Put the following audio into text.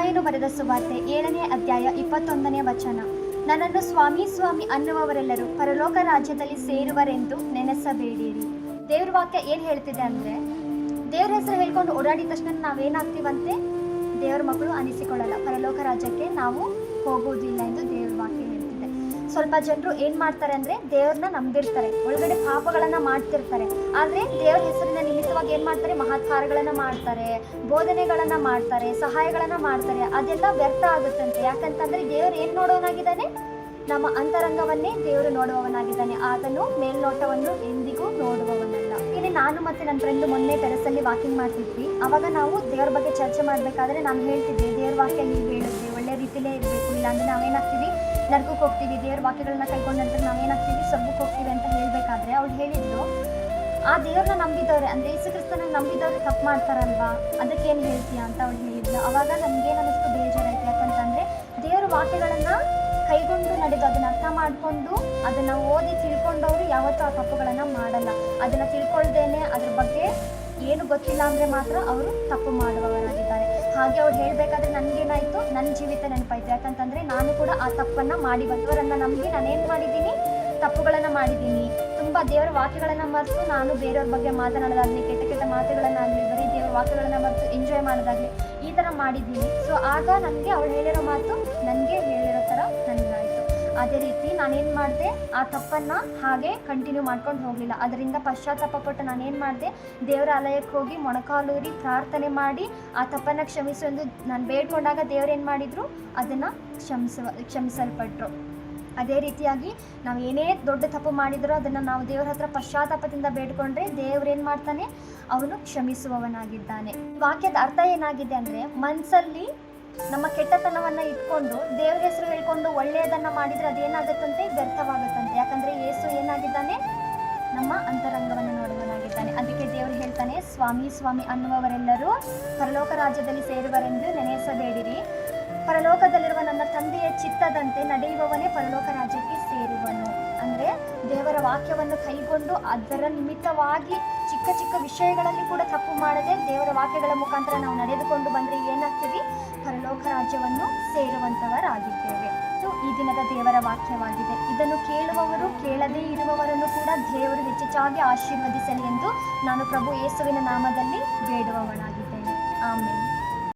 ಮತ್ತಾಯನು ಬರೆದ ಸುವಾರ್ತೆ 7ನೇ ಅಧ್ಯಾಯ 21ನೇ ವಚನ. ನನ್ನನ್ನು ಸ್ವಾಮಿ ಸ್ವಾಮಿ ಅನ್ನುವವರೆಲ್ಲರೂ ಪರಲೋಕ ರಾಜ್ಯದಲ್ಲಿ ಸೇರುವರೆಂದು ನೆನೆಸಬೇಡಿರಿ. ದೇವ್ರ ವಾಕ್ಯ ಏನು ಹೇಳ್ತಿದೆ ಅಂದರೆ, ದೇವ್ರ ಹೆಸರು ಹೇಳ್ಕೊಂಡು ಓಡಾಡಿದ ತಕ್ಷಣ ನಾವೇನಾಗ್ತೀವಂತೆ, ದೇವ್ರ ಮಕ್ಕಳು ಅನಿಸಿಕೊಳ್ಳಲ್ಲ, ಪರಲೋಕ ರಾಜ್ಯಕ್ಕೆ ನಾವು ಹೋಗೋದಿಲ್ಲ ಎಂದು ದೇವ್ರ ವಾಕ್ಯ ಹೇಳ್ತಿದೆ. ಸ್ವಲ್ಪ ಜನರು ಏನು ಮಾಡ್ತಾರೆ ಅಂದರೆ, ದೇವ್ರನ್ನ ನಂಬಿರ್ತಾರೆ, ಒಳಗಡೆ ಪಾಪಗಳನ್ನು ಮಾಡ್ತಿರ್ತಾರೆ. ಆದರೆ ದೇವ್ರ ಹೆಸರಿನ ನಿಮಿತ್ತವಾಗಿ ಏನು ಮಾಡ್ತಾರೆ, ಮಹತ್ ಕಾರ್ಯಗಳನ್ನು ಮಾಡ್ತಾರೆ, ಬೋಧನೆಗಳನ್ನು ಮಾಡ್ತಾರೆ, ಸಹಾಯಗಳನ್ನು ಮಾಡ್ತಾರೆ. ಅದೆಲ್ಲ ವ್ಯರ್ಥ ಆಗುತ್ತಂತೆ. ಯಾಕಂತಂದರೆ ದೇವ್ರು ಏನು ನೋಡೋನಾಗಿದ್ದಾನೆ, ನಮ್ಮ ಅಂತರಂಗವನ್ನೇ ದೇವರು ನೋಡುವವನಾಗಿದ್ದಾನೆ. ಆತನು ಮೇಲ್ನೋಟವನ್ನು ಎಂದಿಗೂ ನೋಡುವವನಲ್ಲ. ಇಲ್ಲಿ ನಾನು ಮತ್ತು ನನ್ನ ಫ್ರೆಂಡ್ ಮೊನ್ನೆ ಟೆರೆಸಲ್ಲಿ ವಾಕಿಂಗ್ ಮಾಡ್ತಿದ್ವಿ. ಅವಾಗ ನಾವು ದೇವ್ರ ಬಗ್ಗೆ ಚರ್ಚೆ ಮಾಡಬೇಕಾದ್ರೆ ನಾನು ಹೇಳ್ತಿದ್ದೆ, ದೇವ್ರ ವಾಕ್ಯ ಹೀಗೆ ಹೇಳುತ್ತೆ, ಒಳ್ಳೆ ರೀತಿಲೇ ಇರಬೇಕು, ಇಲ್ಲಾಂದರೆ ನಾವೇನಾಗ್ತೀವಿ, ನರ್ಕಕ್ಕೆ ಹೋಗ್ತೀವಿ. ದೇವ್ರ ವಾಕ್ಯಗಳನ್ನ ಕೈಗೊಂಡ ನಂತರ ನಾವೇನಾಗ್ತೀವಿ, ಸ್ವರ್ಗಕ್ಕೆ ಹೋಗ್ತೀವಿ ಅಂತ ಹೇಳಬೇಕಾದ್ರೆ ಅವ್ಳು ಹೇಳಿದ್ರು, ಆ ದೇವ್ರನ್ನ ನಂಬಿದವ್ರೆ ಅಂದರೆ ಯೇಸು ಕ್ರಿಸ್ತನ ನಂಬಿದವ್ರು ತಪ್ಪು ಮಾಡ್ತಾರಲ್ವಾ, ಅದಕ್ಕೇನು ಹೇಳ್ತೀಯ ಅಂತ ಅವ್ಳು ಹೇಳಿದ್ಲು. ಆವಾಗ ನನಗೇನು ಅನ್ನಿಸ್ತು, ಬೇಜಾರಾಯ್ತು. ಯಾಕಂತಂದರೆ ದೇವ್ರ ವಾಕ್ಯಗಳನ್ನು ಕೈಗೊಂಡು ನಡೆದು ಅದನ್ನು ಅರ್ಥ ಮಾಡಿಕೊಂಡು ಅದನ್ನು ಓದಿ ತಿಳ್ಕೊಂಡವರು ಯಾವತ್ತೂ ಆ ತಪ್ಪುಗಳನ್ನು ಮಾಡಲ್ಲ. ಅದನ್ನು ತಿಳ್ಕೊಳ್ದೇನೆ ಅದ್ರ ಬಗ್ಗೆ ಏನು ಗೊತ್ತಿಲ್ಲ ಅಂದರೆ ಮಾತ್ರ ಅವರು ತಪ್ಪು ಮಾಡುವವರಾಗಿದ್ದಾರೆ. ಹಾಗೆ ಅವ್ರು ಹೇಳಬೇಕಾದ್ರೆ ನನಗೇನಾಯಿತು, ನನ್ನ ಜೀವಿತ ನೆನಪಾಯಿತು. ಯಾಕಂತಂದರೆ ನಾನು ಕೂಡ ಆ ತಪ್ಪನ್ನು ಮಾಡಿ ಬಂದವರನ್ನು ನಂಬಿ ನಾನೇನು ಮಾಡಿದ್ದೀನಿ, ತಪ್ಪುಗಳನ್ನು ಮಾಡಿದ್ದೀನಿ. ತುಂಬ ದೇವರ ವಾಕ್ಯಗಳನ್ನು ಮರೆತು ನಾನು ಬೇರೆಯವ್ರ ಬಗ್ಗೆ ಮಾತನಾಡೋದಾಗಲಿ, ಕೆಟ್ಟ ಕೆಟ್ಟ ಮಾತುಗಳನ್ನಾಗಲಿ, ಬರೀ ದೇವರ ವಾಕ್ಯಗಳನ್ನು ಮರೆತು ಎಂಜಾಯ್ ಮಾಡೋದಾಗಲಿ, ಈ ಥರ ಮಾಡಿದ್ದೀನಿ. ಸೊ ಆಗ ನನಗೆ ಅವಳು ಹೇಳಿರೋ ಮಾತು ನನಗೆ ಹೇಳಿರೋ ಥರ ನನಗಾಯಿತು. ಅದೇ ರೀತಿ ನಾನೇನು ಮಾಡಿದೆ, ಆ ತಪ್ಪನ್ನು ಹಾಗೆ ಕಂಟಿನ್ಯೂ ಮಾಡ್ಕೊಂಡು ಹೋಗಲಿಲ್ಲ. ಅದರಿಂದ ಪಶ್ಚಾತ್ತಾಪ ಪಟ್ಟು ನಾನೇನು ಮಾಡಿದೆ, ದೇವರ ಆಲಯಕ್ಕೆ ಹೋಗಿ ಮೊಣಕಾಲೂರಿ ಪ್ರಾರ್ಥನೆ ಮಾಡಿ ಆ ತಪ್ಪನ್ನು ಕ್ಷಮಿಸು ಎಂದು ನಾನು ಬೇಡ್ಕೊಂಡಾಗ ದೇವ್ರೇನು ಮಾಡಿದರು, ಅದನ್ನು ಕ್ಷಮಿಸಲ್ಪಟ್ಟರು. ಅದೇ ರೀತಿಯಾಗಿ ನಾವು ಏನೇ ದೊಡ್ಡ ತಪ್ಪು ಮಾಡಿದರೂ ಅದನ್ನು ನಾವು ದೇವರ ಹತ್ರ ಪಶ್ಚಾತ್ತಾಪದಿಂದ ಬೇಡ್ಕೊಂಡ್ರೆ ದೇವ್ರೇನು ಮಾಡ್ತಾನೆ, ಅವನು ಕ್ಷಮಿಸುವವನಾಗಿದ್ದಾನೆ. ವಾಕ್ಯದ ಅರ್ಥ ಏನಾಗಿದೆ ಅಂದರೆ, ಮನಸ್ಸಲ್ಲಿ ನಮ್ಮ ಕೆಟ್ಟತನವನ್ನು ಇಟ್ಕೊಂಡು ದೇವ್ರ ಹೆಸರು ಹೇಳ್ಕೊಂಡು ಒಳ್ಳೆಯದನ್ನು ಮಾಡಿದರೆ ಅದೇನಾಗುತ್ತಂತೆ, ವ್ಯರ್ಥವಾಗುತ್ತಂತೆ. ಯಾಕಂದರೆ ಯೇಸು ಏನಾಗಿದ್ದಾನೆ, ನಮ್ಮ ಅಂತರಂಗವನ್ನು ನೋಡುವನಾಗಿದ್ದಾನೆ. ಅದಕ್ಕೆ ದೇವರು ಹೇಳ್ತಾನೆ, ಸ್ವಾಮಿ ಸ್ವಾಮಿ ಅನ್ನುವವರೆಲ್ಲರೂ ಪರಲೋಕ ರಾಜ್ಯದಲ್ಲಿ ಸೇರುವರೆಂದು ನೆನೆಸಬೇಡಿರಿ. ಪರಲೋಕದಲ್ಲಿರುವ ನನ್ನ ತಂದೆಯ ಚಿತ್ತದಂತೆ ನಡೆಯುವವನೇ ಪರಲೋಕ ರಾಜ್ಯಕ್ಕೆ ಸೇರುವನು. ಅಂದರೆ ದೇವರ ವಾಕ್ಯವನ್ನು ಕೈಗೊಂಡು ಅದರ ನಿಮಿತ್ತವಾಗಿ ಚಿಕ್ಕ ಚಿಕ್ಕ ವಿಷಯಗಳಲ್ಲಿ ಕೂಡ ತಪ್ಪು ಮಾಡದೆ ದೇವರ ವಾಕ್ಯಗಳ ಮುಖಾಂತರ ನಾವು ನಡೆದುಕೊಂಡು ಬಂದರೆ ಏನಾಗ್ತೀವಿ, ಪರಲೋಕ ರಾಜ್ಯವನ್ನು ಸೇರುವಂಥವರಾಗಿದ್ದೇವೆ. ಇದು ಈ ದಿನದ ದೇವರ ವಾಕ್ಯವಾಗಿದೆ. ಇದನ್ನು ಕೇಳುವವರು ಕೇಳದೇ ಇರುವವರನ್ನು ಕೂಡ ದೇವರು ಹೆಚ್ಚೆಚ್ಚಾಗಿ ಆಶೀರ್ವದಿಸಲಿ ಎಂದು ನಾನು ಪ್ರಭು ಯೇಸುವಿನ ನಾಮದಲ್ಲಿ ಬೇಡುವವನಾಗಿದ್ದೇನೆ. ಆಮೇಲೆ